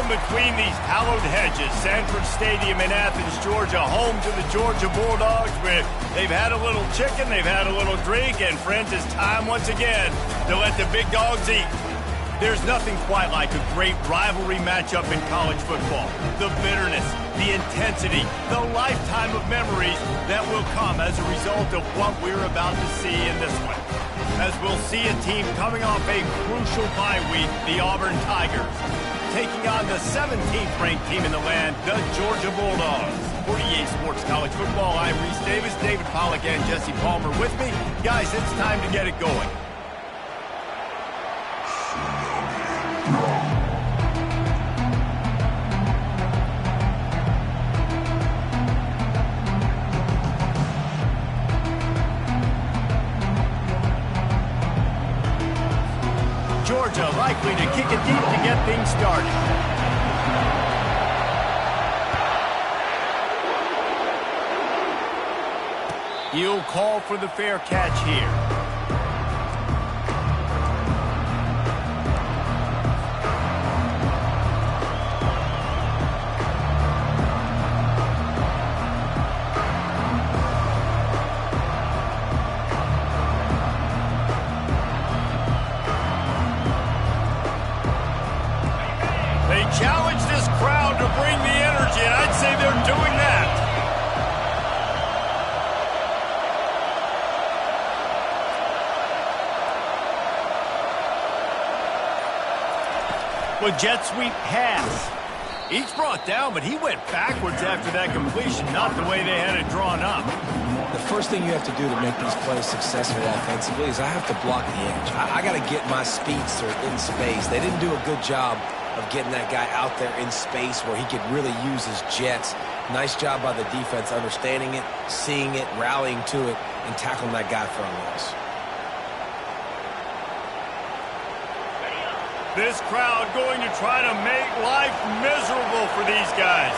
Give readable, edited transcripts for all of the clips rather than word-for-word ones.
Welcome between these hallowed hedges. Sanford Stadium in Athens, Georgia, home to the Georgia Bulldogs. They've had a little chicken, they've had a little drink, and friends, it's time once again to let the big dogs eat. There's nothing quite like a great rivalry matchup in college football. The bitterness, the intensity, the lifetime of memories that will come as a result of what we're about to see in this one. As we'll see a team coming off a crucial bye week, the Auburn Tigers, taking on the 17th ranked team in the land, the Georgia Bulldogs. For EA Sports College Football, I'm Reese Davis, David Pollack, and Jesse Palmer with me. Guys, it's time to get it going. Georgia likely to kick it deep to get things started. He'll call for the fair catch here. Challenge this crowd to bring the energy, and I'd say they're doing that. With jet sweep pass. He's brought down, but he went backwards after that completion, not the way they had it drawn up. The first thing you have to do to make these plays successful offensively is I have to block the edge. I got to get my speedster in space. They didn't do a good job of getting that guy out there in space where he could really use his jets. Nice job by the defense understanding it, seeing it, rallying to it, and tackling that guy for a loss. This crowd going to try to make life miserable for these guys.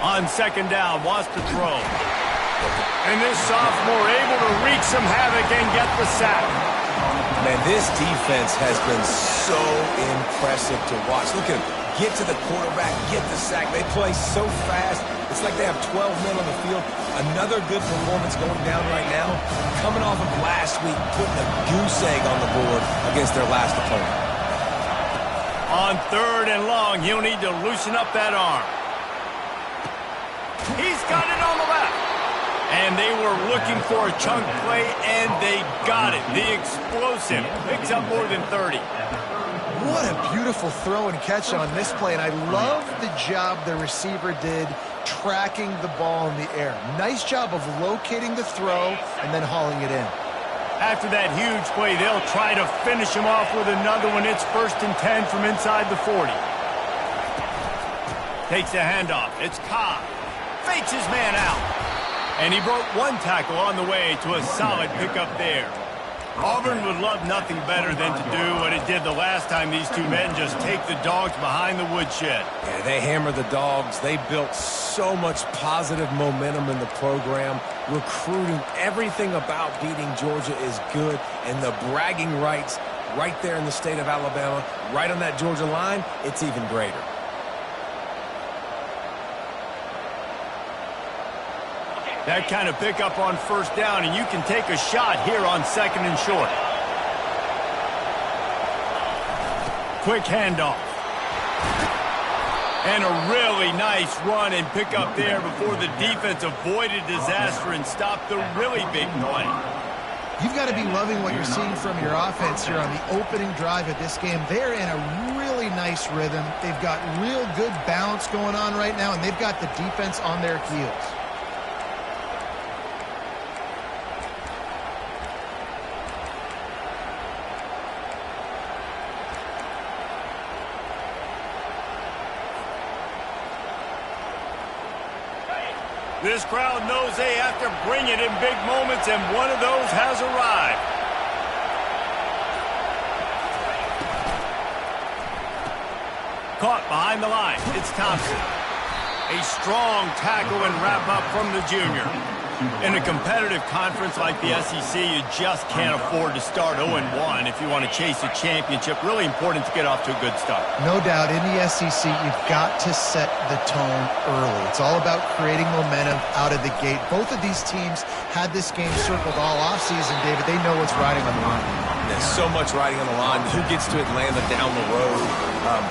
On second down, wants to throw. And this sophomore able to wreak some havoc and get the sack. Man, this defense has been so impressive to watch. Look at him. Get to the quarterback, get the sack. They play so fast. It's like they have 12 men on the field. Another good performance going down right now. Coming off of last week, putting a goose egg on the board against their last opponent. On third and long, he'll need to loosen up that arm. He's got it on the left. And they were looking for a chunk play, and they got it. The explosive picks up more than 30. What a beautiful throw and catch on this play, and I love the job the receiver did tracking the ball in the air. Nice job of locating the throw and then hauling it in. After that huge play, they'll try to finish him off with another one. It's 1st and 10 from inside the 40. Takes a handoff. It's Cobb. Fakes his man out. And he broke one tackle on the way to a solid pickup there. Auburn would love nothing better than to do what it did the last time these two men, just take the dogs behind the woodshed. Yeah, they hammered the dogs. They built so much positive momentum in the program. Recruiting, everything about beating Georgia is good. And the bragging rights right there in the state of Alabama, right on that Georgia line, it's even greater. That kind of pickup on first down, and you can take a shot here on second and short. Quick handoff. And a really nice run and pickup there before the defense avoided disaster and stopped the really big play. You've got to be loving what you're seeing from your offense here on the opening drive of this game. They're in a really nice rhythm. They've got real good balance going on right now, and they've got the defense on their heels. This crowd knows they have to bring it in big moments, and one of those has arrived. Caught behind the line. It's Thompson. A strong tackle and wrap up from the junior. In a competitive conference like the SEC, you just can't afford to start 0-1 if you want to chase a championship. Really important to get off to a good start. No doubt, in the SEC, you've got to set the tone early. It's all about creating momentum out of the gate. Both of these teams had this game circled all offseason, David. They know what's riding on the line. There's so much riding on the line. Who gets to Atlanta down the road?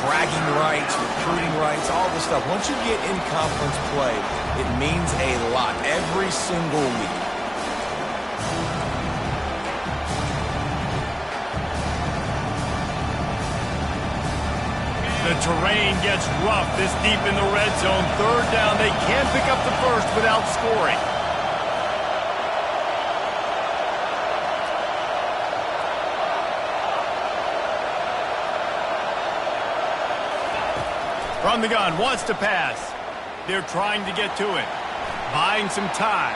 Bragging rights, recruiting rights, all this stuff. Once you get in conference play, it means a lot every single week. The terrain gets rough this deep in the red zone. Third down, they can't pick up the first without scoring. From the gun, wants to pass. They're trying to get to it. Buying some time.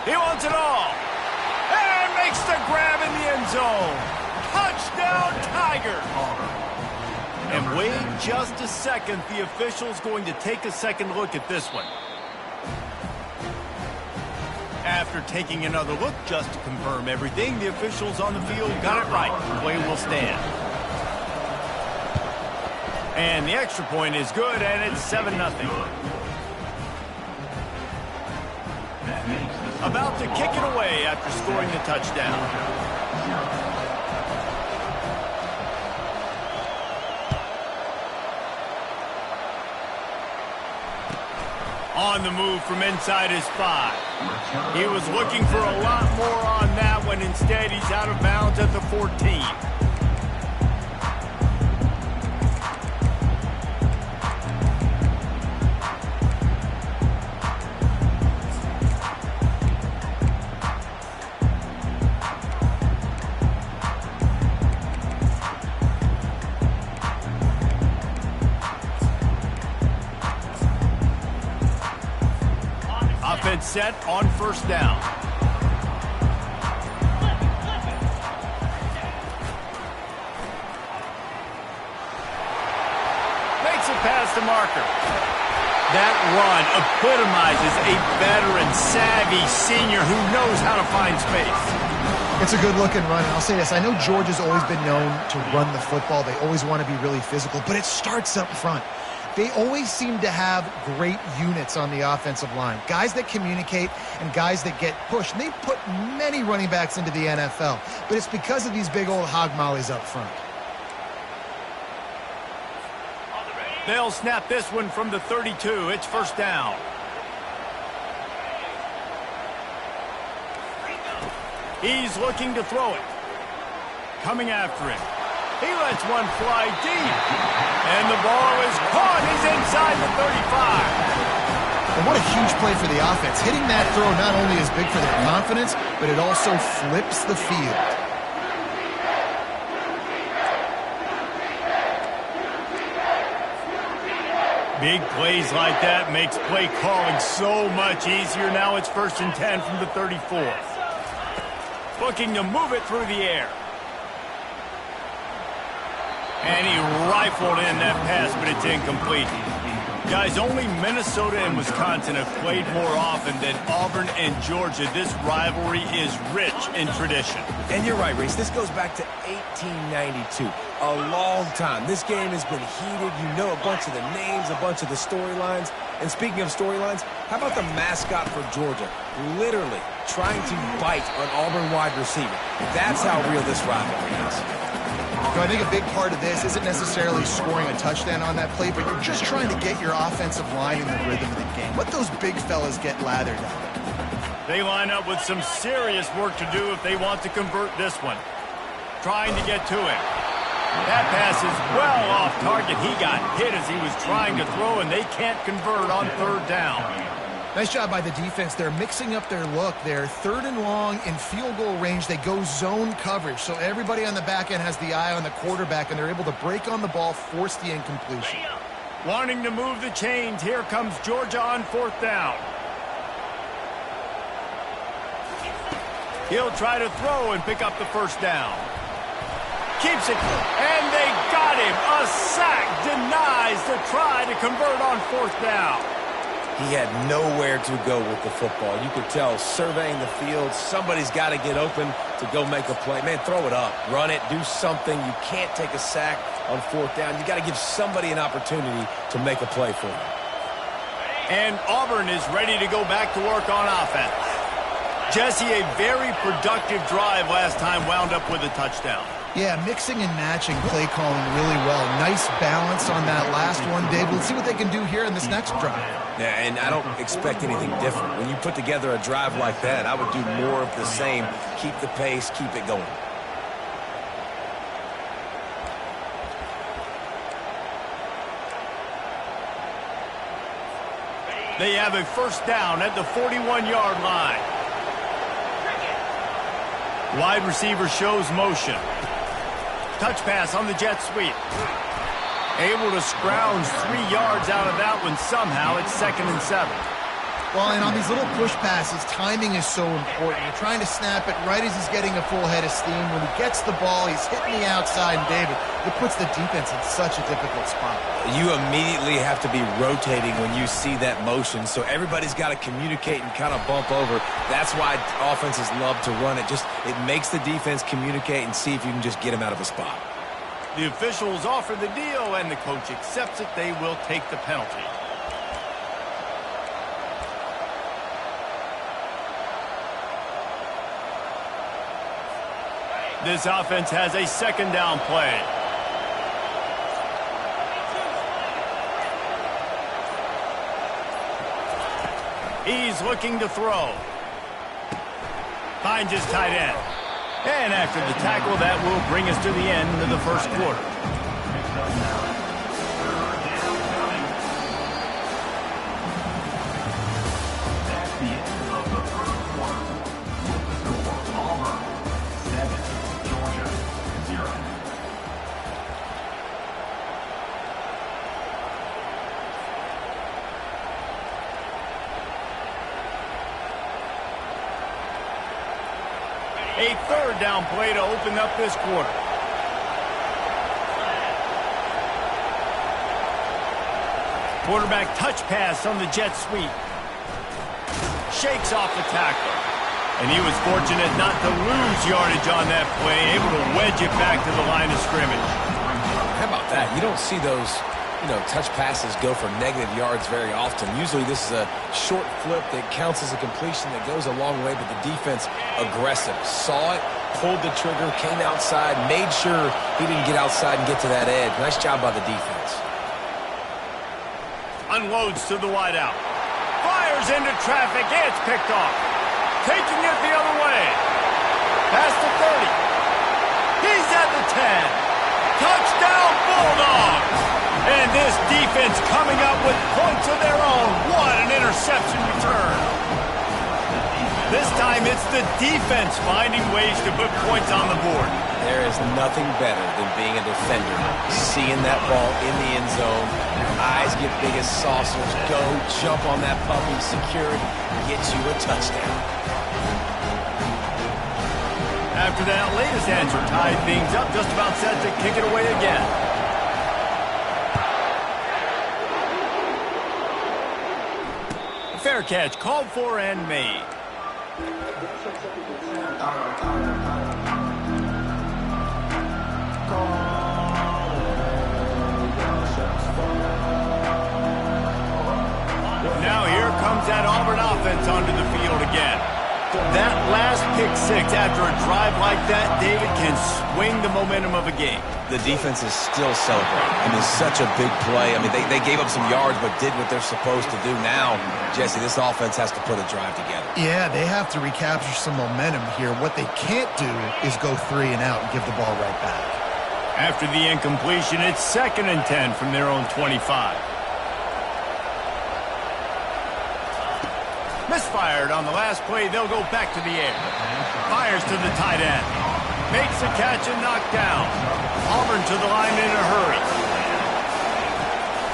He wants it all. And makes the grab in the end zone. Touchdown, Tigers. And wait just a second. The official's going to take a second look at this one. After taking another look just to confirm everything, the officials on the field got it right. Play will stand. And the extra point is good, and it's 7-0. About to kick it away after scoring the touchdown. On the move from inside his 5. He was looking for a lot more on that one. Instead, he's out of bounds at the 14. Offense set on first down. Makes it past the marker. That run epitomizes a veteran, savvy senior who knows how to find space. It's a good-looking run, and I'll say this. I know Georgia's always been known to run the football. They always want to be really physical, but it starts up front. They always seem to have great units on the offensive line. Guys that communicate and guys that get pushed. And they've put many running backs into the NFL, but it's because of these big old hog mollies up front. They'll snap this one from the 32. It's first down. He's looking to throw it. Coming after him. He lets one fly deep. And the ball is caught. He's inside the 35. And what a huge play for the offense. Hitting that throw not only is big for their confidence, but it also flips the field. Big plays like that makes play calling so much easier. Now it's 1st and 10 from the 34. Looking to move it through the air. And he rifled in that pass, but it's incomplete. Guys, only Minnesota and Wisconsin have played more often than Auburn and Georgia. This rivalry is rich in tradition. And you're right, Reese. This goes back to 1892. A long time. This game has been heated. You know a bunch of the names, a bunch of the storylines. And speaking of storylines, how about the mascot for Georgia? Literally trying to bite an Auburn wide receiver. That's how real this rivalry is. So I think a big part of this isn't necessarily scoring a touchdown on that play, but you're just trying to get your offensive line in the rhythm of the game. Let those big fellas get lathered up. They line up with some serious work to do if they want to convert this one. Trying to get to him. That pass is well off target. He got hit as he was trying to throw, and they can't convert on 3rd down. Nice job by the defense. They're mixing up their look. They're 3rd and long in field goal range. They go zone coverage. So everybody on the back end has the eye on the quarterback, and they're able to break on the ball, force the incompletion. Wanting to move the chains. Here comes Georgia on 4th down. He'll try to throw and pick up the 1st down. Keeps it, and they got him. A sack denies the try to convert on 4th down. He had nowhere to go with the football. You could tell, surveying the field, somebody's got to get open to go make a play. Man, throw it up. Run it. Do something. You can't take a sack on 4th down. You got to give somebody an opportunity to make a play for you. And Auburn is ready to go back to work on offense. Jesse, a very productive drive last time wound up with a touchdown. Yeah, mixing and matching play calling really well. Nice balance on that last one, Dave. Let's see what they can do here in this next drive. Yeah, and I don't expect anything different. When you put together a drive like that, I would do more of the same. Keep the pace, keep it going. They have a 1st down at the 41-yard line. Wide receiver shows motion. Touch pass on the jet sweep. Able to scrounge 3 yards out of that one somehow. It's 2nd and 7. Well, and on these little push passes, timing is so important. You're trying to snap it right as he's getting a full head of steam. When he gets the ball, he's hitting the outside, and David, it puts the defense in such a difficult spot. You immediately have to be rotating when you see that motion, so everybody's got to communicate and kind of bump over. That's why offenses love to run it. It makes the defense communicate and see if you can just get him out of a spot. The officials offer the deal, and the coach accepts it. They will take the penalty. This offense has a 2nd down play. He's looking to throw. Finds his tight end. And after the tackle, that will bring us to the end of the 1st quarter. A 3rd down play to open up this quarter. Quarterback touch pass on the jet sweep. Shakes off the tackle. And he was fortunate not to lose yardage on that play, able to wedge it back to the line of scrimmage. How about that? You don't see those touch passes go for negative yards very often. Usually this is a short flip that counts as a completion that goes a long way, but the defense aggressive. Saw it, pulled the trigger, came outside, made sure he didn't get outside and get to that edge. Nice job by the defense. Unloads to the wideout. Fires into traffic. It's picked off. Taking it the other way. Past the 30. He's at the 10. Touchdown Bulldogs! And this defense coming up with points of their own. What an interception return. This time it's the defense finding ways to put points on the board. There is nothing better than being a defender. Seeing that ball in the end zone. Your eyes get big as saucers. Go, jump on that puppy, secure it, get you a touchdown. After that latest answer tied things up, just about set to kick it away again. Fair catch, called for and made. Now here comes that Auburn offense onto the field again. That last pick-6 after a drive like that, David, can swing the momentum of a game. The defense is still celebrating. I mean, such a big play. I mean, they gave up some yards but did what they're supposed to do. Now, Jesse, this offense has to put a drive together. Yeah, they have to recapture some momentum here. What they can't do is go 3 and out and give the ball right back. After the incompletion, it's 2nd and 10 from their own 25. Misfired on the last play. They'll go back to the air. Fires to the tight end. Makes the catch and knocked down. Auburn to the line in a hurry.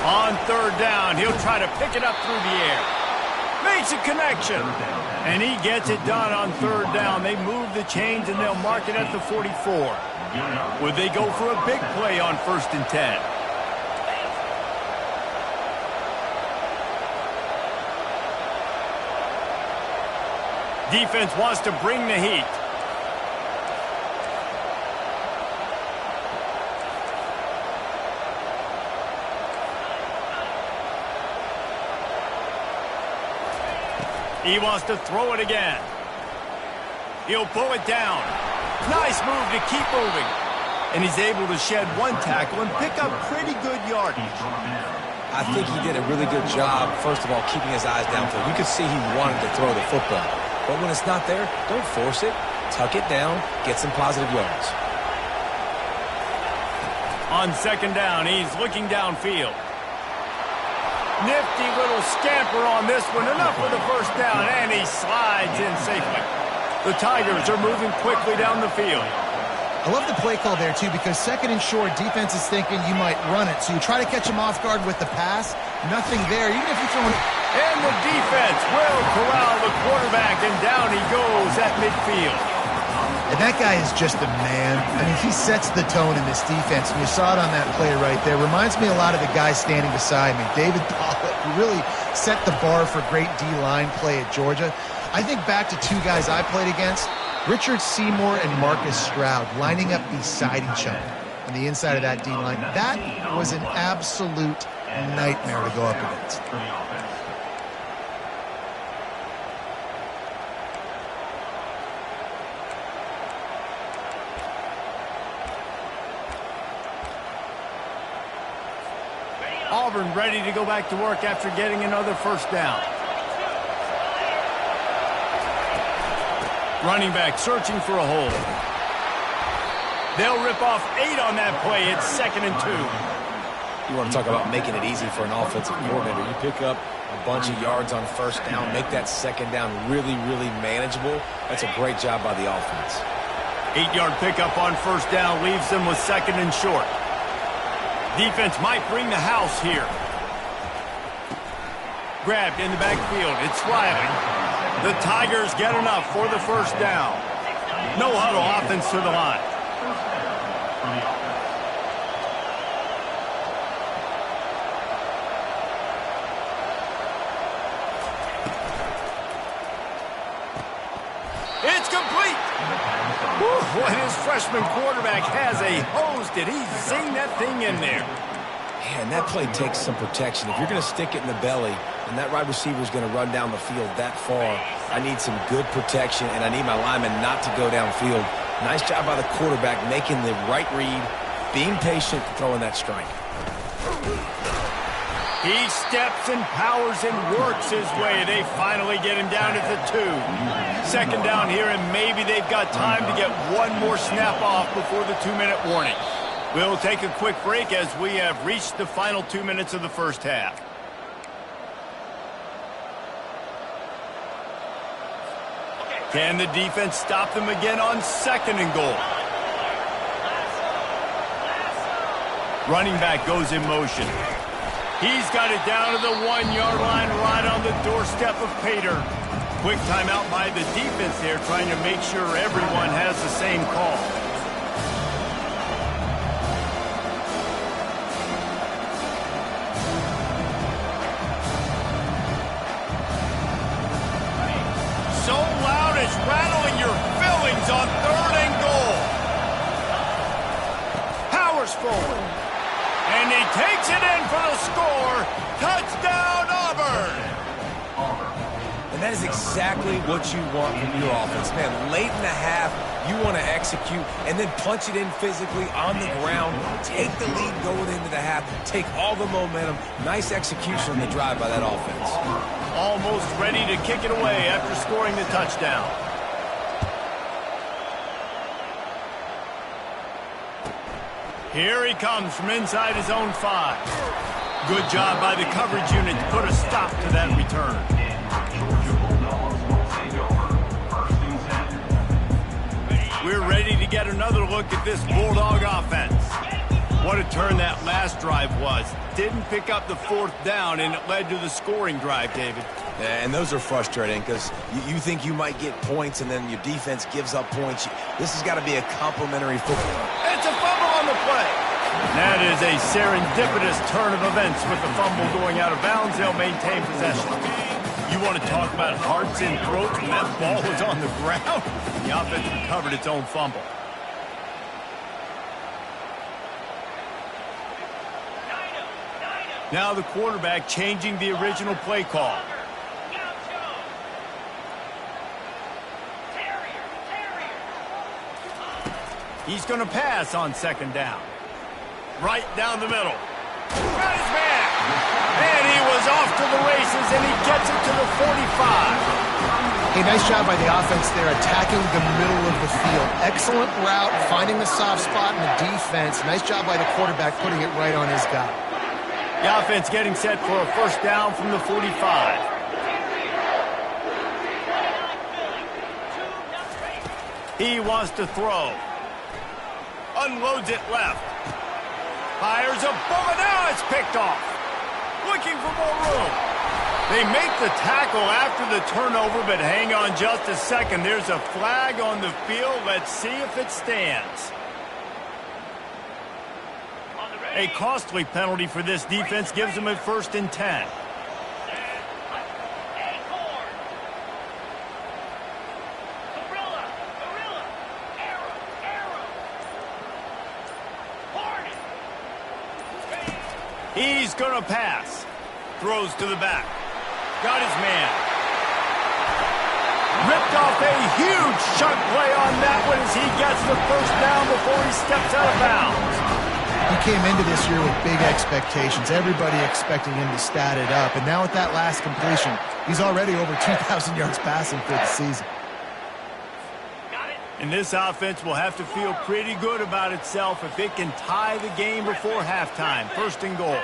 On 3rd down, he'll try to pick it up through the air. Makes a connection. And he gets it done on 3rd down. They move the chains and they'll mark it at the 44. Would they go for a big play on 1st and 10? Defense wants to bring the heat. He wants to throw it again. He'll pull it down. Nice move to keep moving. And he's able to shed one tackle and pick up pretty good yardage. I think he did a really good job, first of all, keeping his eyes downfield. You could see he wanted to throw the football. But when it's not there, don't force it. Tuck it down, get some positive yards. On second down, he's looking downfield. Nifty little scamper on this one. Enough for the first down, and he slides in safely. The Tigers are moving quickly down the field. I love the play call there, too, because second and short, defense is thinking you might run it. So you try to catch him off guard with the pass. Nothing there, even if you throw it. And the defense will corral the quarterback, and down he goes at midfield. And that guy is just a man. I mean, he sets the tone in this defense, and you saw it on that play right there. Reminds me a lot of the guy standing beside me, David Pollock, who really set the bar for great D-line play at Georgia. I think back to two guys I played against, Richard Seymour and Marcus Stroud, lining up beside each other on the inside of that D-line. That was an absolute nightmare to go up against. Auburn ready to go back to work after getting another first down. Running back searching for a hole. They'll rip off 8 on that play. It's 2nd and 2. You want to talk about making it easy for an offensive coordinator. You pick up a bunch of yards on first down, make that second down really, really manageable. That's a great job by the offense. 8-yard pickup on first down leaves them with 2nd and short. Defense might bring the house here. Grabbed in the backfield. It's Riley. The Tigers get enough for the first down. No huddle offense to the line. It's complete. Whew, what his freshman quarterback has a hose. Did he zing that thing in there? Man, that play takes some protection. If you're going to stick it in the belly and that wide receiver is going to run down the field that far, I need some good protection, and I need my lineman not to go downfield. Nice job by the quarterback making the right read, being patient, throwing that strike. He steps and powers and works his way. They finally get him down at the 2. 2nd down here, and maybe they've got time to get one more snap off before the 2-minute warning. We'll take a quick break as we have reached the final 2 minutes of the first half. Can the defense stop them again on 2nd and goal? Running back goes in motion. He's got it down to the 1-yard line right on the doorstep of Pater. Quick timeout by the defense there, trying to make sure everyone has the same call. So loud it's rattling your fillings on 3rd and goal. Powers forward. And he takes it in for the score. Touchdown, Auburn. And that is exactly what you want from your offense. Man, late in the half, you want to execute and then punch it in physically on the ground. Take the lead going into the half. Take all the momentum. Nice execution on the drive by that offense. Almost ready to kick it away after scoring the touchdown. Here he comes from inside his own 5. Good job by the coverage unit to put a stop to that return. We're ready to get another look at this Bulldog offense. What a turn that last drive was. Didn't pick up the 4th down, and it led to the scoring drive, David. Yeah, and those are frustrating because you think you might get points, and then your defense gives up points. This has got to be a complimentary football. It's a fumble on the play. That is a serendipitous turn of events with the fumble going out of bounds. They'll maintain possession. You want to talk about hearts and throats when that ball was on the ground? The offense recovered its own fumble. Now the quarterback changing the original play call. He's going to pass on second down. Right down the middle. Got his man. And he was off to the races, and he gets it to the 45. Hey, nice job by the offense there, attacking the middle of the field. Excellent route, finding the soft spot in the defense. Nice job by the quarterback putting it right on his guy. The offense getting set for a first down from the 45. He wants to throw. Unloads it left. Fires a bullet. Now it's picked off. Looking for more room. They make the tackle after the turnover, but hang on just a second. There's a flag on the field. Let's see if it stands. A costly penalty for this defense gives them a 1st and 10. He's going to pass. Throws to the back. Got his man. Ripped off a huge chunk play on that one as he gets the first down before he steps out of bounds. He came into this year with big expectations. Everybody expecting him to stat it up. And now with that last completion, he's already over 2,000 yards passing for the season. And this offense will have to feel pretty good about itself if it can tie the game before halftime. 1st and goal.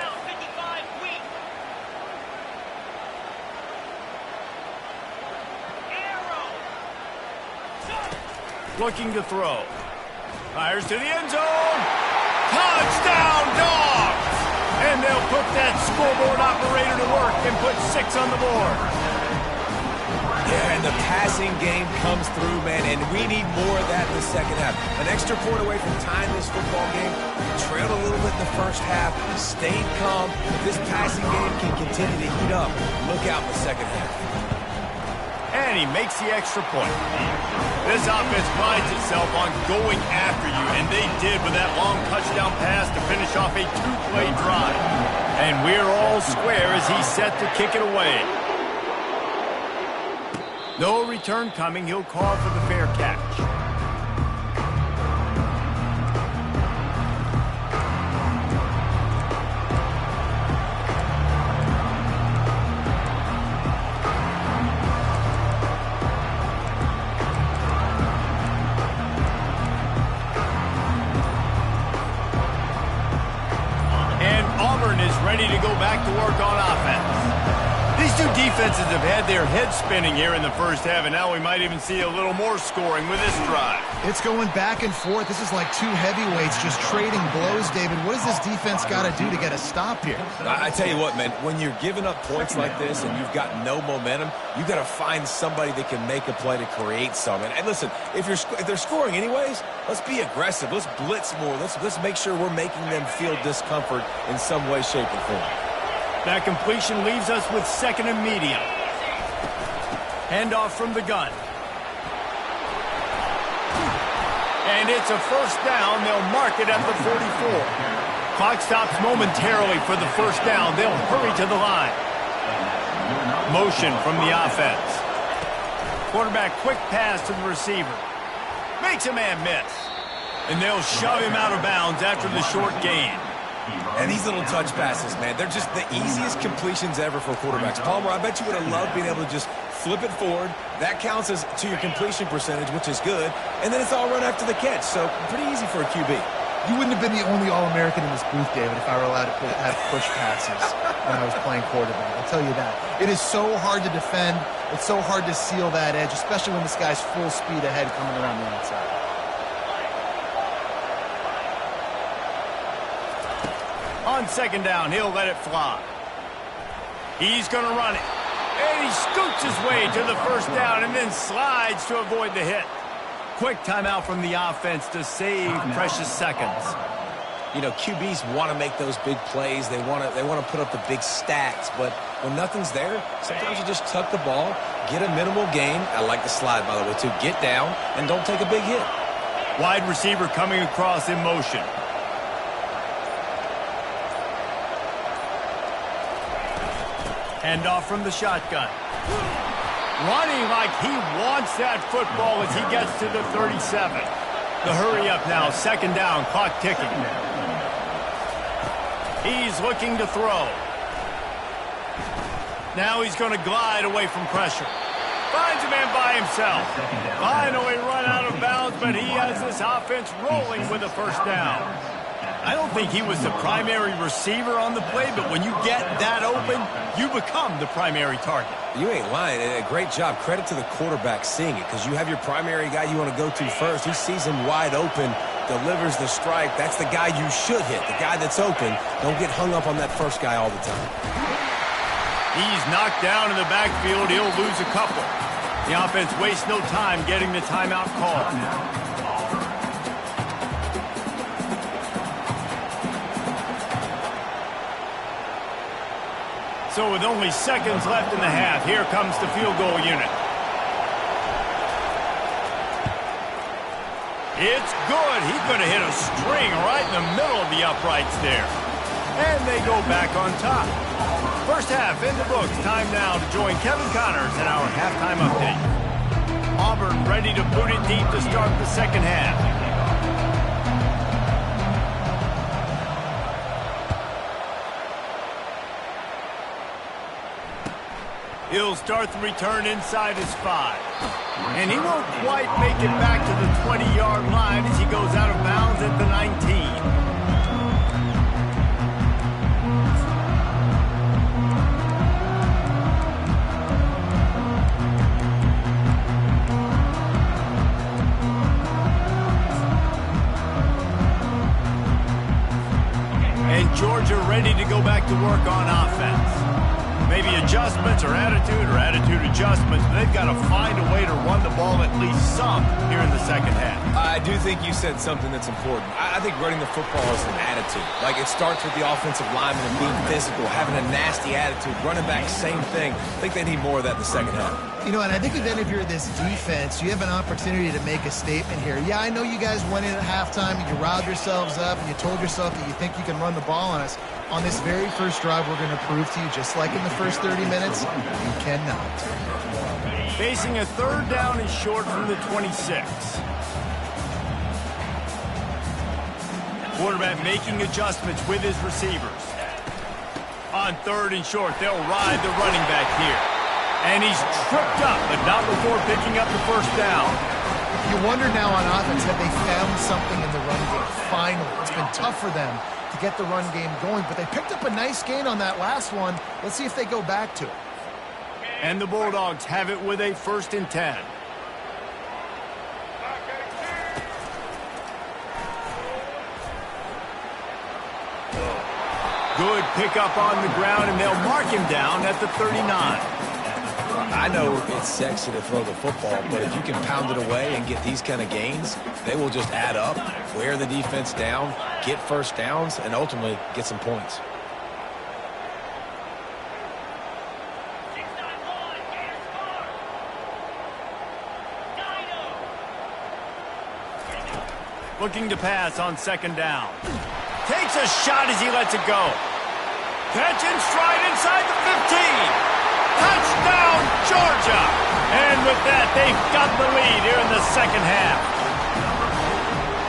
Looking to throw. Fires to the end zone. Touchdown, Dogs! And they'll put that scoreboard operator to work and put 6 on the board. Yeah, and the passing game comes through, man, and we need more of that in the second half. An extra point away from tying this football game. We trailed a little bit in the first half, stayed calm. This passing game can continue to heat up. Look out in the second half. And he makes the extra point. This offense prides itself on going after you, and they did with that long touchdown pass to finish off a 2-play drive. And we're all square as he's set to kick it away. No return coming. He'll call for the fair catch. And Auburn is ready to go back to work on offense. These two defenses have had their heads spinning here in the first half, and now we might even see a little more scoring with this drive. It's going back and forth. This is like two heavyweights just trading blows, David. What does this defense got to do to get a stop here? I tell you what, man, when you're giving up points like this and you've got no momentum, you've got to find somebody that can make a play to create some. And listen, if they're scoring anyways, let's be aggressive. Let's blitz more. Let's make sure we're making them feel discomfort in some way, shape, or form. That completion leaves us with 2nd and medium. Handoff from the gun. And it's a first down. They'll mark it at the 44. Clock stops momentarily for the first down. They'll hurry to the line. Motion from the offense. Quarterback quick pass to the receiver. Makes a man miss. And they'll shove him out of bounds after the short gain. And these little touch passes, man, they're just the easiest completions ever for quarterbacks. Palmer, I bet you would have loved being able to just flip it forward. That counts as to your completion percentage, which is good. And then it's all run after the catch, so pretty easy for a QB. You wouldn't have been the only All-American in this booth, David, if I were allowed to have push passes when I was playing quarterback. I'll tell you that. It is so hard to defend. It's so hard to seal that edge, especially when this guy's full speed ahead coming around the outside. On second down, he'll let it fly. He's going to run it. And he scoots his way to the first down and then slides to avoid the hit. Quick timeout from the offense to save precious seconds. You know, QBs want to make those big plays. They want to put up the big stats, but When nothing's there, sometimes you just tuck the ball, get a minimal gain. I like the slide, by the way, too. Get down and don't take a big hit. Wide receiver coming across in motion. Hand off from the shotgun. Running like he wants that football as he gets to the 37. The hurry up now, second down, clock ticking. He's looking to throw. Now he's going to glide away from pressure. Finds a man by himself. Finally run out of bounds, but he has this offense rolling with a first down. I don't think he was the primary receiver on the play, but when you get that open, you become the primary target. You ain't lying. A great job. Credit to the quarterback seeing it, because you have your primary guy you want to go to first. He sees him wide open, delivers the strike. That's the guy you should hit, the guy that's open. Don't get hung up on that first guy all the time. He's knocked down in the backfield. He'll lose a couple. The offense wastes no time getting the timeout call. So with only seconds left in the half, here comes the field goal unit. It's good. He could have hit a string right in the middle of the uprights there. And they go back on top. First half in the books. Time now to join Kevin Connors in our halftime update. Auburn ready to boot it deep to start the second half. He'll start the return inside his 5. And he won't quite make it back to the 20-yard line as he goes out of bounds at the 19. And Georgia ready to go back to work on offense. Maybe adjustments or attitude adjustments, but they've got to find a way to run the ball at least some here in the second half. I do think you said something that's important. I think running the football is an attitude. Like, it starts with the offensive lineman and being physical, having a nasty attitude. Running back, same thing. I think they need more of that in the second half. You know, and I think then if you're this defense, you have an opportunity to make a statement here. Yeah, I know you guys went in at halftime and you riled yourselves up and you told yourself that you think you can run the ball on us. On this very first drive, we're going to prove to you, just like in the first 30 minutes, you cannot. Facing a third down and short from the 26. Quarterback making adjustments with his receivers. On third and short, they'll ride the running back here. And he's tripped up, but not before picking up the first down. You wonder now on offense, have they found something in the run game? Finally, it's been tough for them to get the run game going, but they picked up a nice gain on that last one. Let's see if they go back to it. And the Bulldogs have it with a 1st and 10. Good pickup on the ground, and they'll mark him down at the 39. I know it's sexy to throw the football, but if you can pound it away and get these kind of gains, they will just add up, wear the defense down, get first downs, and ultimately get some points. Looking to pass on second down. Takes a shot as he lets it go. Catch and stride inside the 15. Touchdown, Georgia! And with that, they've got the lead here in the second half.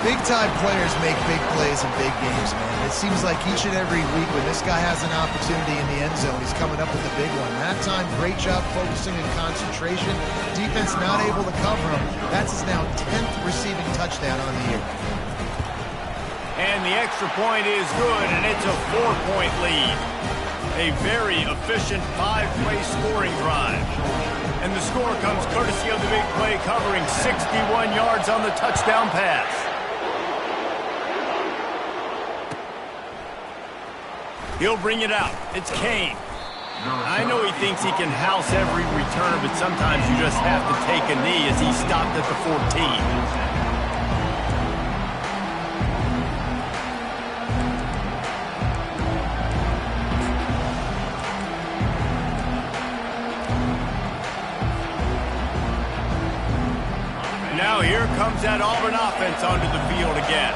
Big-time players make big plays in big games, man. It seems like each and every week when this guy has an opportunity in the end zone, he's coming up with a big one. That time, great job focusing and concentration. Defense not able to cover him. That's his now 10th receiving touchdown on the year. And the extra point is good, and it's a 4-point lead. A very efficient 5-play scoring drive. And the score comes courtesy of the big play covering 61 yards on the touchdown pass. He'll bring it out. It's Kane. I know he thinks he can house every return, but sometimes you just have to take a knee as he stopped at the 14. now here comes that Auburn offense onto the field again.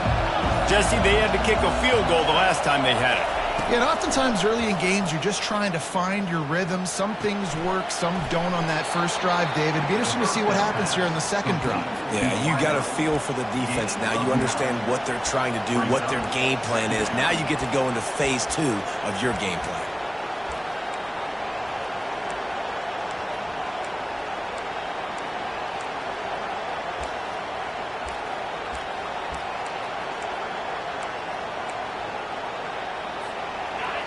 Jesse, they had to kick a field goal the last time they had it. Yeah, and oftentimes early in games, you're just trying to find your rhythm. Some things work, some don't on that first drive, David. It'd be interesting to see what happens here in the second drive. Yeah, you got a feel for the defense now. You understand what they're trying to do, what their game plan is. Now you get to go into phase 2 of your game plan.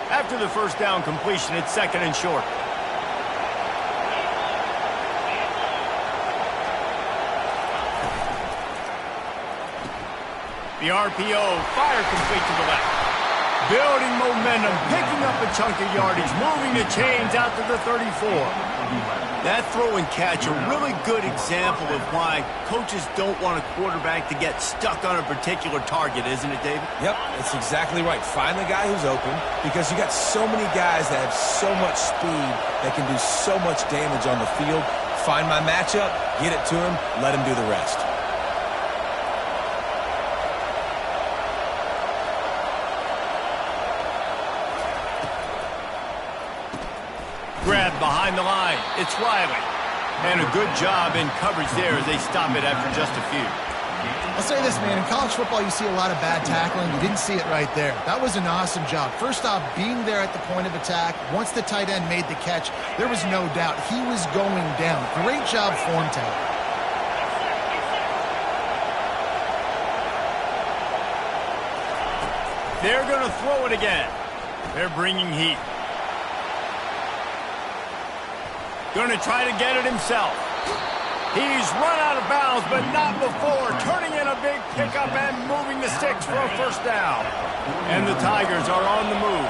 After the first down completion, it's second and short. The RPO, fire complete to the left. Building momentum, picking up a chunk of yardage, moving the chains out to the 34. That throw and catch, a really good example of why coaches don't want a quarterback to get stuck on a particular target, isn't it, David? Yep, that's exactly right. Find the guy who's open, because you got so many guys that have so much speed that can do so much damage on the field. Find my matchup, get it to him, let him do the rest. Grab behind the line. It's Riley. And a good job in coverage there as they stop it after just a few. I'll say this, man. In college football, you see a lot of bad tackling. You didn't see it right there. That was an awesome job. First off, being there at the point of attack. Once the tight end made the catch, there was no doubt he was going down. Great job form tackle. They're going to throw it again. They're bringing heat. Going to try to get it himself. He's run out of bounds, but not before. Turning in a big pickup and moving the sticks for a first down. And the Tigers are on the move.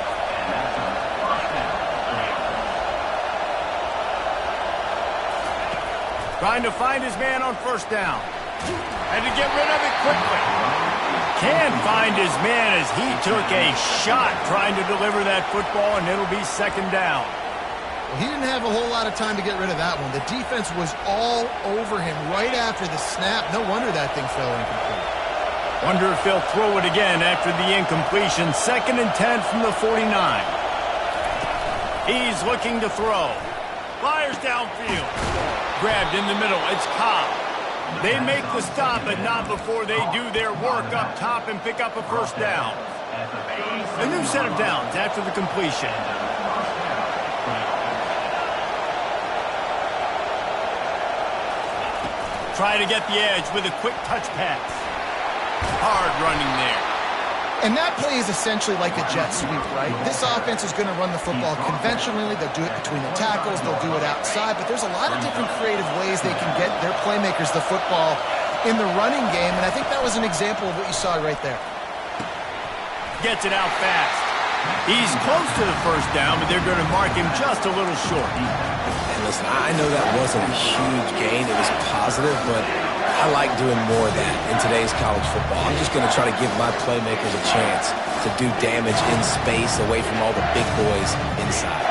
Trying to find his man on first down. And to get rid of it quickly. Can't find his man as he took a shot trying to deliver that football, and it'll be second down. Well, he didn't have a whole lot of time to get rid of that one. The defense was all over him right after the snap. No wonder that thing fell incomplete. Wonder if they'll throw it again after the incompletion. Second and 10 from the 49. He's looking to throw. Fires downfield. Grabbed in the middle. It's Cobb. They make the stop, but not before they do their work up top and pick up a first down. A new set of downs after the completion. Try to get the edge with a quick touch pass. Hard running there. And that play is essentially like a jet sweep, right? This offense is going to run the football conventionally. They'll do it between the tackles. They'll do it outside. But there's a lot of different creative ways they can get their playmakers the football in the running game. And I think that was an example of what you saw right there. Gets it out fast. He's close to the first down, but they're going to mark him just a little short. And listen, I know that wasn't a huge gain. It was positive, but I like doing more of that in today's college football. I'm just going to try to give my playmakers a chance to do damage in space away from all the big boys inside.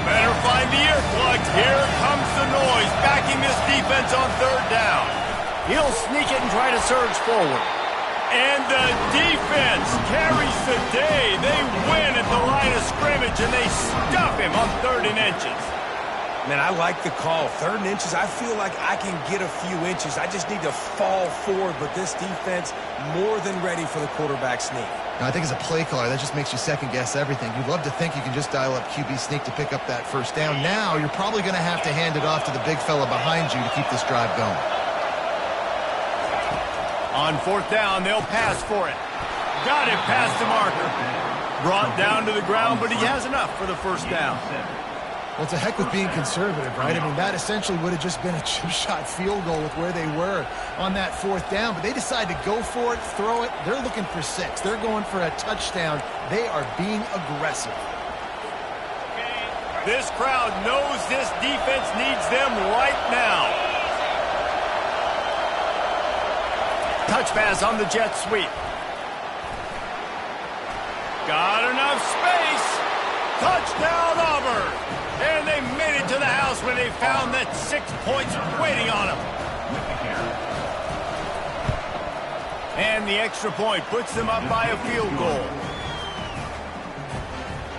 Better find the earplugs. Here comes the noise, backing this defense on third down. He'll sneak it and try to surge forward. And the defense carries the day. They win at the line of scrimmage, and they stuff him on 3rd and inches. Man, I like the call. 3rd and inches, I feel like I can get a few inches. I just need to fall forward, but this defense more than ready for the quarterback sneak. Now, I think as a play caller, that just makes you second-guess everything. You'd love to think you can just dial up QB sneak to pick up that first down. Now, you're probably going to have to hand it off to the big fella behind you to keep this drive going. On 4th down, they'll pass for it. Got it past the marker. Brought down to the ground, but he has enough for the first down. Well, it's a heck with being conservative, right? I mean, that essentially would have just been a chip-shot field goal with where they were on that 4th down. But they decide to go for it, throw it. They're looking for 6. They're going for a touchdown. They are being aggressive. This crowd knows this defense needs them right now. Touch pass on the jet sweep. Got enough space. Touchdown, Auburn! And they made it to the house when they found that 6 points waiting on them. And the extra point puts them up by a field goal.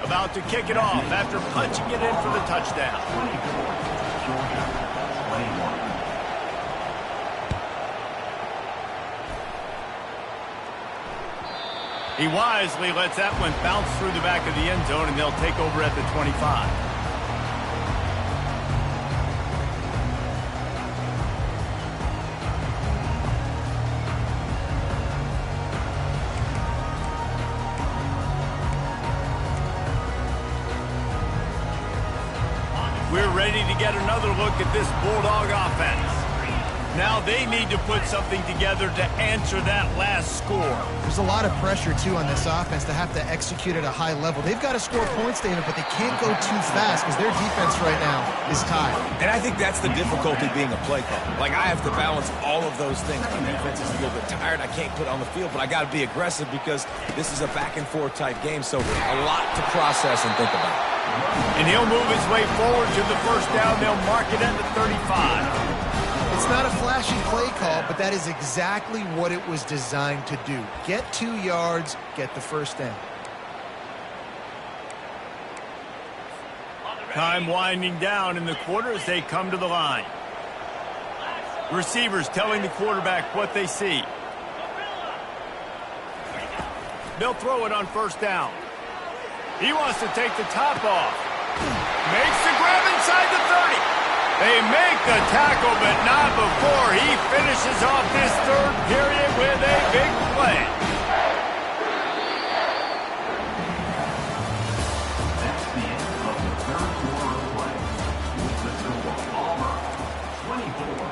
About to kick it off after punching it in for the touchdown. He wisely lets that one bounce through the back of the end zone, and they'll take over at the 25. We're ready to get another look at this Bulldog offense. Now they need to put something together to answer that last score. There's a lot of pressure, too, on this offense to have to execute at a high level. They've got to score points, David, but they can't go too fast because their defense right now is tied. And I think that's the difficulty being a play caller. Like, I have to balance all of those things. My defense is a little bit tired. I can't put on the field, but I got to be aggressive because this is a back-and-forth type game, so a lot to process and think about. And he'll move his way forward to the first down. They'll mark it at the 35. It's not a flashy play call, but that is exactly what it was designed to do. Get 2 yards, get the first down. Time winding down in the quarter as they come to the line. Receivers telling the quarterback what they see. They'll throw it on first down. He wants to take the top off. Makes the grab inside the 30. They make the tackle, but not before he finishes off this third period with a big play. That's the end of the third quarter of play. With the score, Auburn 24,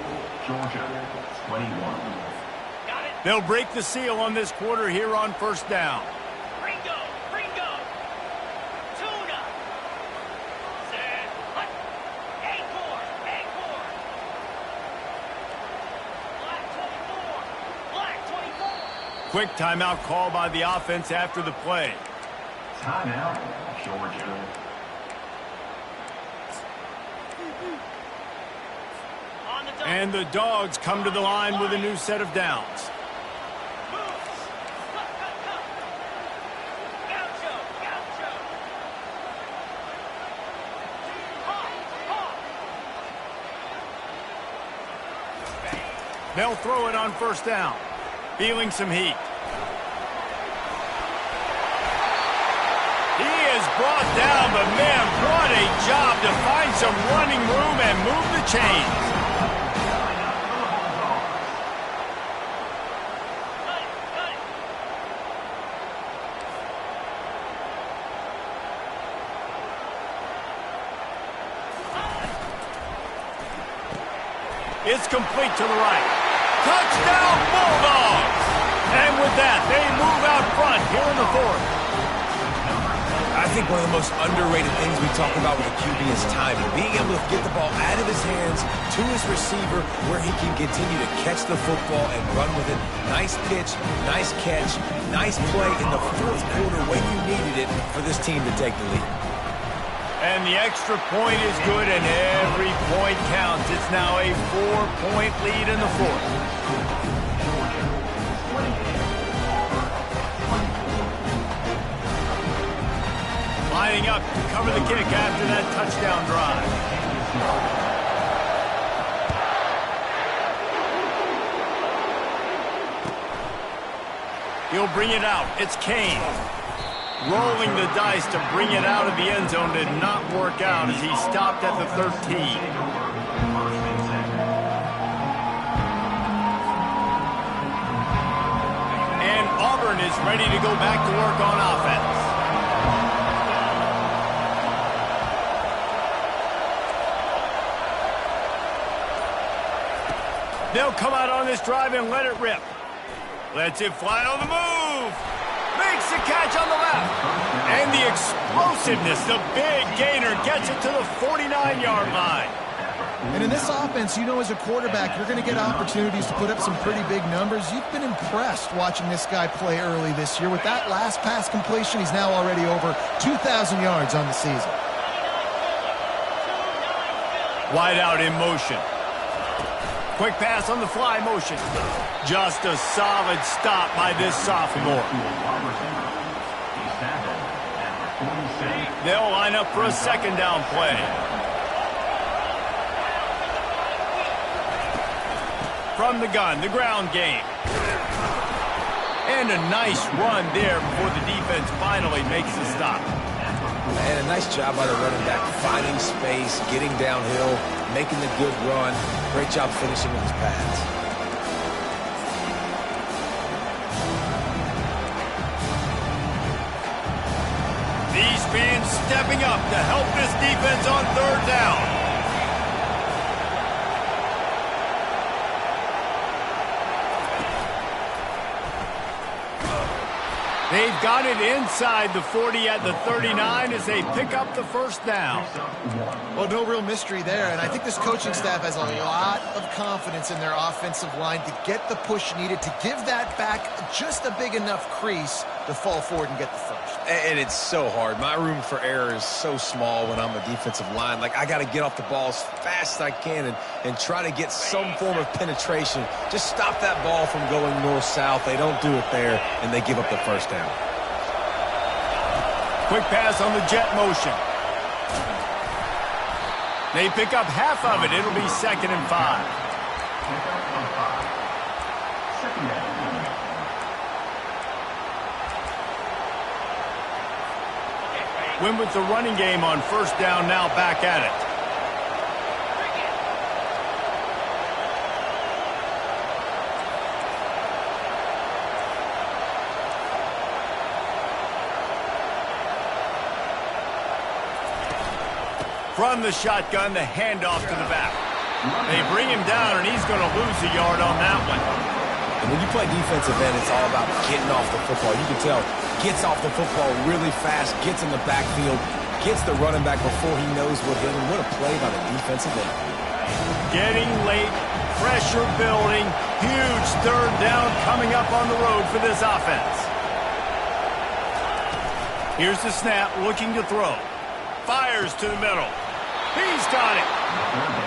Georgia 21. They'll break the seal on this quarter here on first down. Quick timeout call by the offense after the play. Timeout, Georgia. And the Dogs come to the line with a new set of downs. They'll throw it on first down. Feeling some heat. He is brought down, but man, what a job to find some running room and move the chains. It's complete to the right. Touchdown, Bulldogs! And with that, they move out front here in the fourth. I think one of the most underrated things we talk about with a QB is timing. Being able to get the ball out of his hands to his receiver where he can continue to catch the football and run with it. Nice pitch, nice catch, nice play in the fourth quarter when you needed it for this team to take the lead. And the extra point is good, and every point counts. It's now a 4-point lead in the fourth. Lining up to cover the kick after that touchdown drive. He'll bring it out. It's Kane. Rolling the dice to bring it out of the end zone did not work out as he stopped at the 13. And Auburn is ready to go back to work on offense. They'll come out on this drive and let it rip. Lets it fly on the move. Makes the catch on the left. And the explosiveness, the big gainer, gets it to the 49-yard line. And in this offense, you know, as a quarterback, you're going to get opportunities to put up some pretty big numbers. You've been impressed watching this guy play early this year. With that last pass completion, he's now already over 2,000 yards on the season. Wide out in motion. Quick pass on the fly motion. Just a solid stop by this sophomore. They'll line up for a second down play. From the gun, the ground game. And a nice run there before the defense finally makes the stop. And a nice job by the running back, finding space, getting downhill, making the good run. Great job finishing with his pads. These fans stepping up to help this defense on third down. They've got it inside the 40 at the 39 as they pick up the first down. Well, no real mystery there, and I think this coaching staff has a lot of confidence in their offensive line to get the push needed to give that back just a big enough crease to fall forward and get the first. And it's so hard. My room for error is so small when I'm a defensive line. Like, I got to get off the ball as fast as I can and try to get some form of penetration. Just stop that ball from going north-south. They don't do it there, and they give up the first down. Quick pass on the jet motion. They pick up half of it. It'll be 2nd and 5. Win with the running game on first down, now back at it. From the shotgun, the handoff to the back. They bring him down, and he's going to lose a yard on that one. And when you play defensive end, it's all about getting off the football. You can tell, gets off the football really fast, gets in the backfield, gets the running back before he knows what hit him. What a play by the defensive end. Getting late, pressure building, huge third down coming up on the road for this offense. Here's the snap, looking to throw. Fires to the middle. He's got it.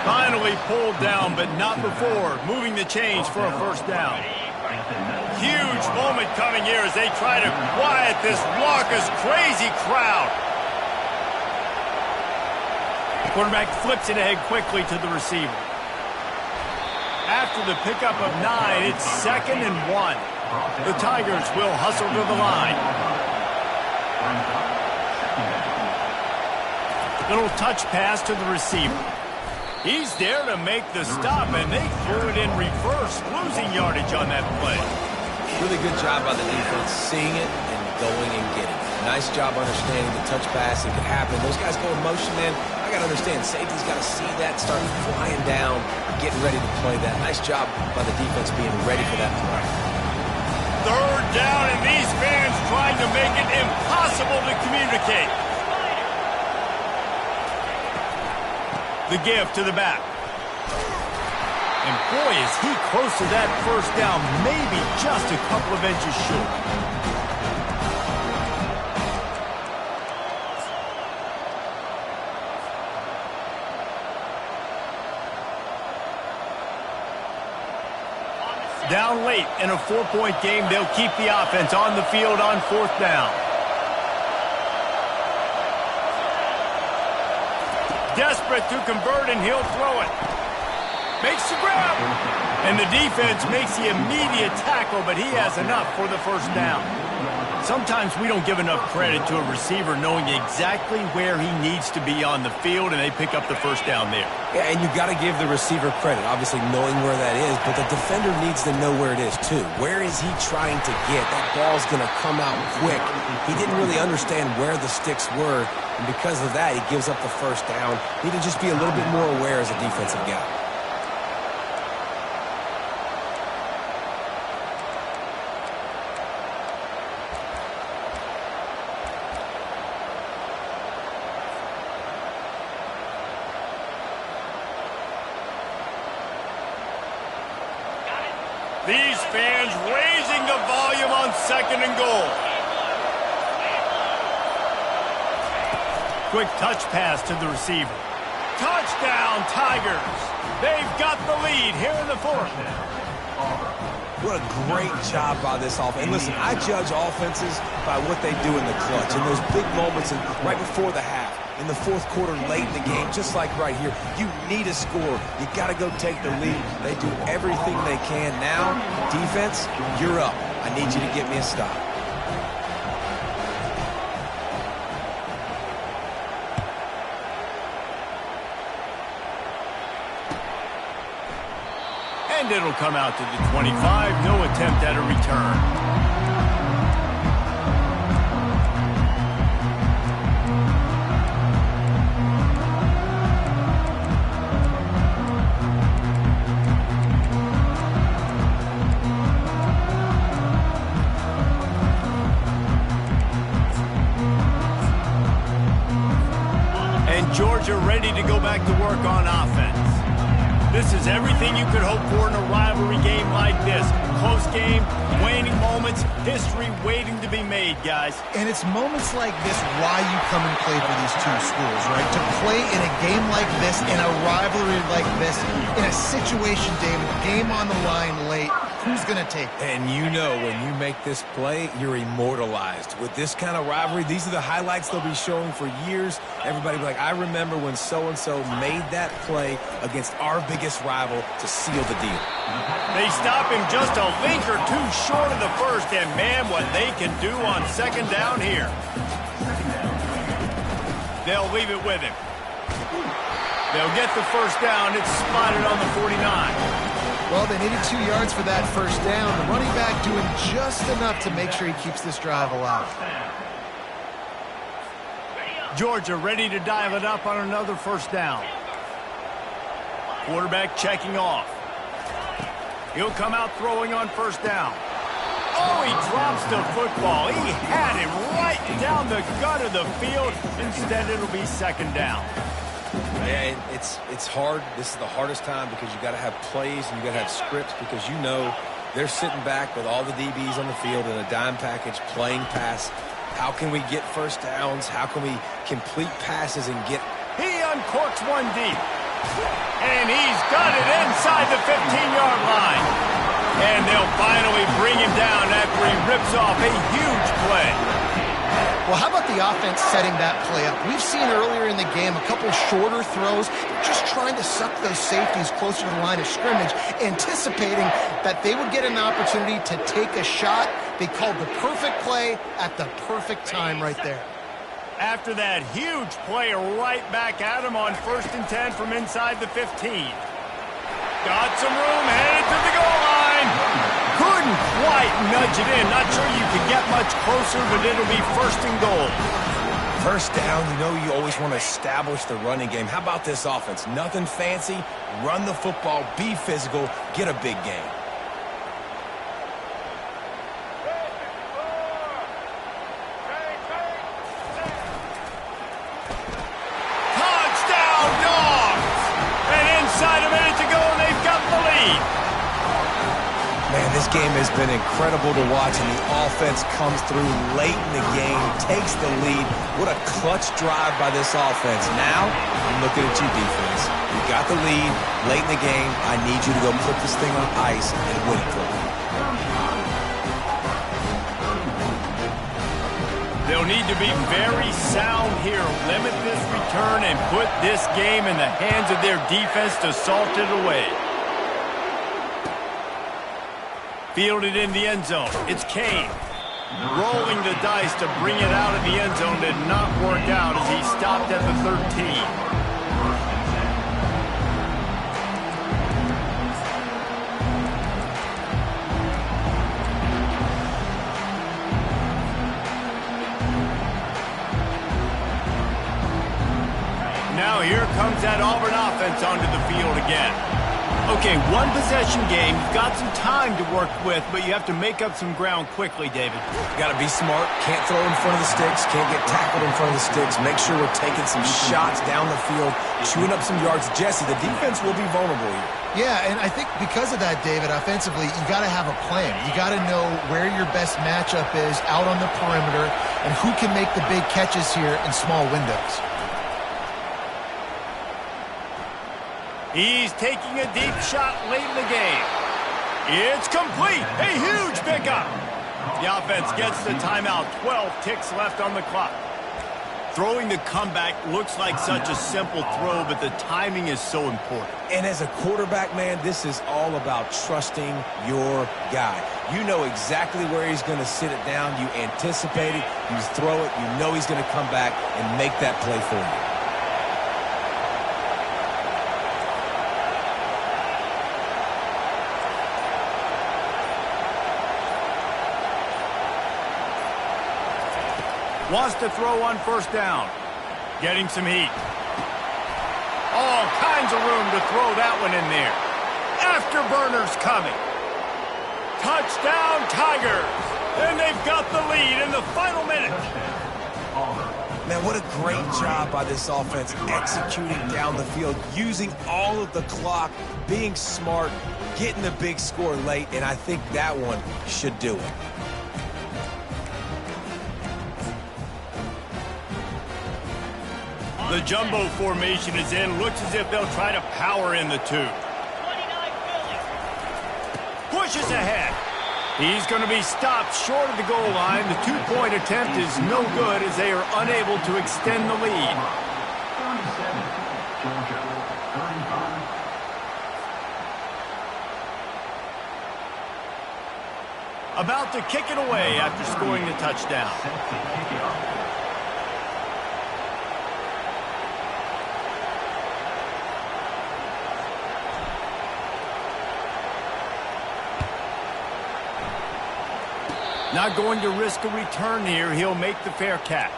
Finally pulled down, but not before moving the chains for a first down. Huge moment coming here as they try to quiet this raucous, crazy crowd. Quarterback flips it ahead quickly to the receiver. After the pickup of 9, it's 2nd and 1. The Tigers will hustle to the line. Little touch pass to the receiver. He's there to make the stop, and they threw it in reverse, losing yardage on that play. Really good job by the defense, seeing it and going and getting it. Nice job understanding the touch pass. It could happen. Those guys go in motion, man. I got to understand, safety's got to see that, start flying down, getting ready to play that. Nice job by the defense being ready for that play. Third down, and these fans trying to make it impossible to communicate. The give to the back. And boy, is he close to that first down, maybe just a couple of inches short. Down late in a 4-point game, they'll keep the offense on the field on 4th down. Desperate to convert, and he'll throw it. Makes the grab. And the defense makes the immediate tackle, but he has enough for the first down. Sometimes we don't give enough credit to a receiver knowing exactly where he needs to be on the field, and they pick up the first down there. Yeah, and you got to give the receiver credit, obviously knowing where that is, but the defender needs to know where it is too. Where is he trying to get? That ball's going to come out quick. He didn't really understand where the sticks were, and because of that, he gives up the first down. Need to just be a little bit more aware as a defensive guy. the volume on 2nd and goal. Quick touch pass to the receiver. Touchdown, Tigers. They've got the lead here in the 4th. What a great job by this offense. And listen, I judge offenses by what they do in the clutch. In those big moments right before the half, in the 4th quarter, late in the game, just like right here, you need a score. You got to go take the lead. They do everything they can. Now, defense, you're up. I need you to get me a stop. And it'll come out to the 25. No attempt at a return. And Georgia ready to go back to work on offense. This is everything you could hope for in a rivalry game like this. Close game, waning moments, history waiting to be made, guys. And it's moments like this why you come and play for these two schools, right? To play in a game like this, in a rivalry like this, in a situation, David, game on the line late, who's going to take it? And you know when you make this play, you're immortalized. With this kind of rivalry, these are the highlights they'll be showing for years. Everybody will be like, I remember when so-and-so made that play against our biggest rival to seal the deal. They stop him just a link or two short of the first, and man, what they can do on 2nd down here. They'll leave it with him. They'll get the first down. It's spotted on the 49. Well, they needed 2 yards for that first down. The running back doing just enough to make sure he keeps this drive alive. Georgia ready to dial it up on another first down. Quarterback checking off. He'll come out throwing on first down. Oh, he drops the football. He had him right down the gut of the field. Instead, it'll be 2nd down. Yeah, it's hard. This is the hardest time because you got to have plays and you got to have scripts because you know they're sitting back with all the DBs on the field in a dime package playing pass. How can we get first downs? How can we complete passes and get... He uncorks one deep. And he's got it inside the 15-yard line. And they'll finally bring him down after he rips off a huge play. Well, how about the offense setting that play up? We've seen earlier in the game a couple shorter throws, just trying to suck those safeties closer to the line of scrimmage, anticipating that they would get an opportunity to take a shot. They called the perfect play at the perfect time right there. After that huge play, right back at him on 1st and 10 from inside the 15. Got some room, headed to the goal line. Couldn't quite nudge it in. Not sure you could get much closer, but it'll be 1st and goal. First down, you know you always want to establish the running game. How about this offense? Nothing fancy. Run the football, be physical, get a big gain. Man, this game has been incredible to watch, and the offense comes through late in the game, takes the lead. What a clutch drive by this offense. Now, I'm looking at you, defense. You got the lead late in the game. I need you to go put this thing on ice and win it for me. They'll need to be very sound here. Limit this return and put this game in the hands of their defense to salt it away. Fielded in the end zone. It's Kane. Rolling the dice to bring it out of the end zone did not work out as he stopped at the 13. Now here comes that Auburn offense onto the field again. Okay, one possession game. You've got some time to work with, but you have to make up some ground quickly, David. Got to be smart. Can't throw in front of the sticks. Can't get tackled in front of the sticks. Make sure we're taking some shots down the field, chewing up some yards. Jesse, the defense will be vulnerable here. Yeah, and I think because of that, David, offensively, you got to have a plan. You got to know where your best matchup is out on the perimeter and who can make the big catches here in small windows. He's taking a deep shot late in the game. It's complete. A huge pickup. The offense gets the timeout. 12 ticks left on the clock. Throwing the comeback looks like such a simple throw, but the timing is so important. And as a quarterback, man, this is all about trusting your guy. You know exactly where he's going to sit it down. You anticipate it. You throw it. You know he's going to come back and make that play for you. Wants to throw on first down. Getting some heat. All kinds of room to throw that one in there. Afterburners coming. Touchdown, Tigers. And they've got the lead in the final minute. Man, what a great job by this offense executing down the field, using all of the clock, being smart, getting the big score late, and I think that one should do it. The jumbo formation is in. Looks as if they'll try to power in the two. Pushes ahead. He's going to be stopped short of the goal line. The two-point attempt is no good as they are unable to extend the lead. 37, Georgia, 35. About to kick it away after scoring the touchdown. Set to kick it off. Not going to risk a return here. He'll make the fair catch.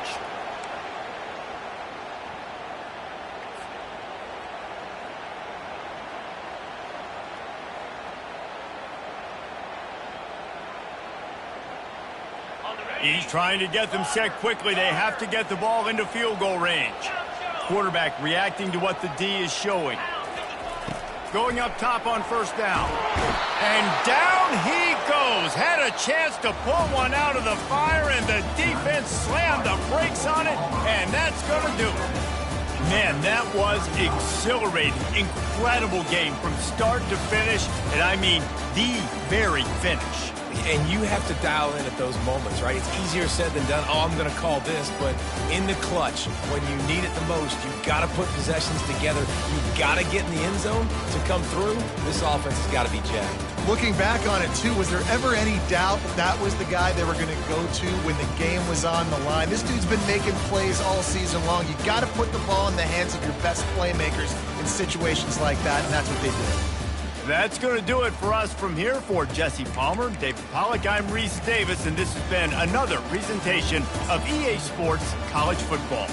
He's trying to get them set quickly. They have to get the ball into field goal range. Quarterback reacting to what the D is showing. Going up top on first down. And down he goes. Had a chance to pull one out of the fire, and the defense slammed the brakes on it, and that's going to do it. Man, that was exhilarating. Incredible game from start to finish, and I mean the very finish. And you have to dial in at those moments, right? It's easier said than done. Oh, I'm going to call this. But in the clutch, when you need it the most, you've got to put possessions together. You've got to get in the end zone to come through. This offense has got to be jacked. Looking back on it, too, was there ever any doubt that was the guy they were going to go to when the game was on the line? This dude's been making plays all season long. You got to put the ball in the hands of your best playmakers in situations like that, and that's what they did. That's going to do it for us from here. For Jesse Palmer, David Pollack, I'm Reese Davis, and this has been another presentation of EA Sports College Football.